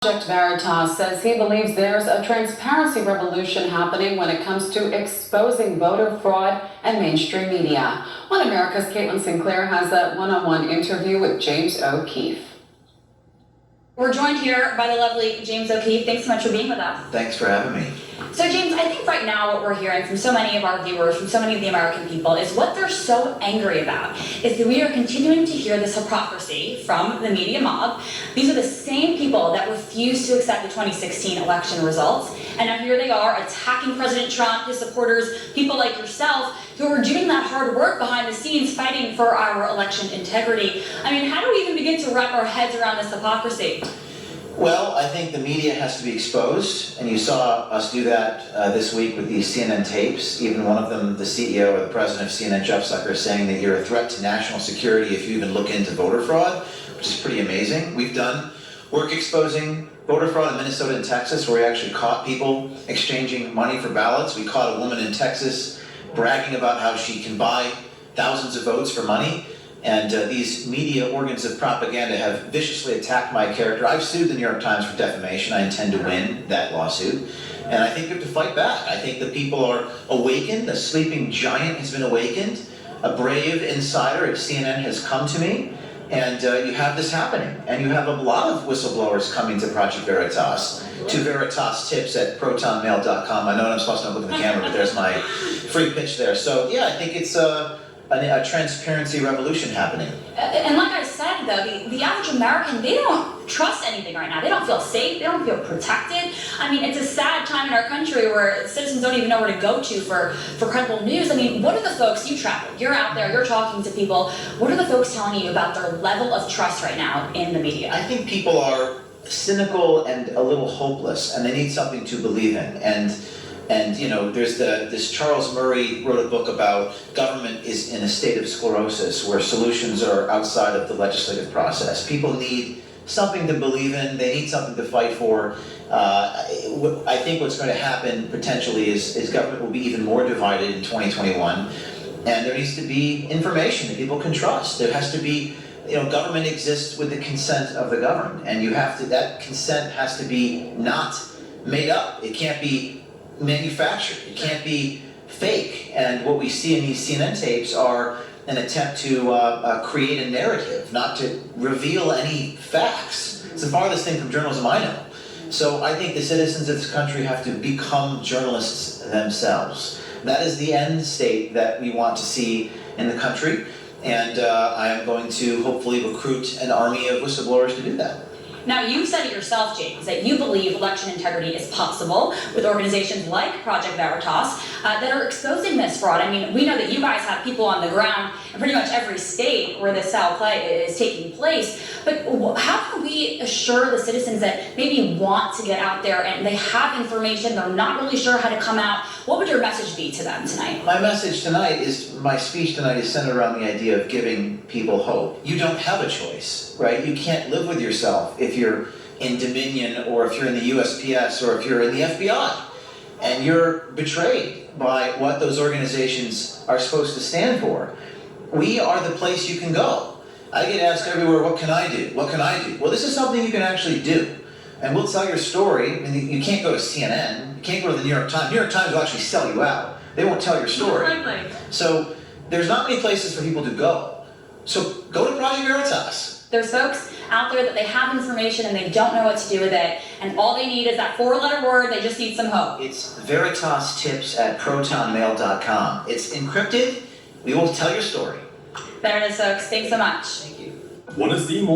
Project Veritas says he believes there's a transparency revolution happening when it comes to exposing voter fraud and mainstream media. One America's Caitlin Sinclair has a one-on-one interview with James O'Keefe. We're joined here by the lovely James O'Keefe. Thanks so much for being with us. Thanks for having me. So James, I think right now what we're hearing from so many of our viewers, from so many of the American people, is what they're so angry about is that we are continuing to hear this hypocrisy from the media mob. These are the same people that refused to accept the 2016 election results, and now here they are attacking President Trump, his supporters, people like yourself, who are doing that hard work behind the scenes fighting for our election integrity. I mean, how do we even begin to wrap our heads around this hypocrisy? Well, I think the media has to be exposed, and you saw us do that this week with these CNN tapes. Even one of them, the CEO or the president of CNN, Jeff Zucker, saying that you're a threat to national security if you even look into voter fraud, which is pretty amazing. We've done work exposing voter fraud in Minnesota and Texas, where we actually caught people exchanging money for ballots. We caught a woman in Texas bragging about how she can buy thousands of votes for money. And these media organs of propaganda have viciously attacked my character. I've sued the New York Times for defamation. I intend to win that lawsuit. And I think we have to fight back. I think the people are awakened. A sleeping giant has been awakened. A brave insider at CNN has come to me. And you have this happening. And you have a lot of whistleblowers coming to Project Veritas, to Veritas tips at protonmail.com. I know I'm supposed to not look at the camera, but there's my free pitch there. So yeah, I think it's a transparency revolution happening. And like I said, though, the average American, they don't trust anything right now. They don't feel safe. They don't feel protected. I mean, it's a sad time in our country where citizens don't even know where to go to for credible news. I mean, what are the folks, you travel, you're out there, you're talking to people, what are the folks telling you about their level of trust right now in the media? I think people are cynical and a little hopeless, and they need something to believe in. And you know, there's this Charles Murray wrote a book about government is in a state of sclerosis where solutions are outside of the legislative process. People need something to believe in. They need something to fight for. I think what's going to happen potentially is government will be even more divided in 2021, and there needs to be information that people can trust. There has to be, you know, government exists with the consent of the governed, and you have to, that consent has to be not made up. It can't be manufactured. It can't be fake. And what we see in these CNN tapes are an attempt to create a narrative, not to reveal any facts. It's the farthest thing from journalism I know. So I think the citizens of this country have to become journalists themselves. That is the end state that we want to see in the country. And I am going to hopefully recruit an army of whistleblowers to do that. Now, you said it yourself, James, that you believe election integrity is possible with organizations like Project Veritas that are exposing this fraud. I mean, we know that you guys have people on the ground in pretty much every state where this foul play is taking place. But how can we assure the citizens that maybe want to get out there and they have information, they're not really sure how to come out? What would your message be to them tonight? My message tonight is, my speech tonight is centered around the idea of giving people hope. You don't have a choice, right? You can't live with yourself if you're in Dominion or if you're in the USPS or if you're in the FBI and you're betrayed by what those organizations are supposed to stand for. We are the place you can go. I get asked everywhere, what can I do? What can I do? Well, this is something you can actually do. And we'll tell your story. And you can't go to CNN. You can't go to the New York Times. New York Times will actually sell you out. They won't tell your story. So there's not many places for people to go. So go to Project Veritas. There's folks out there that they have information and they don't know what to do with it, and all they need is that 4-letter word. They just need some hope. It's Veritas tips at protonmail.com. It's encrypted. We will tell your story. There it is, folks. Thanks so much. Thank you. Want to see more?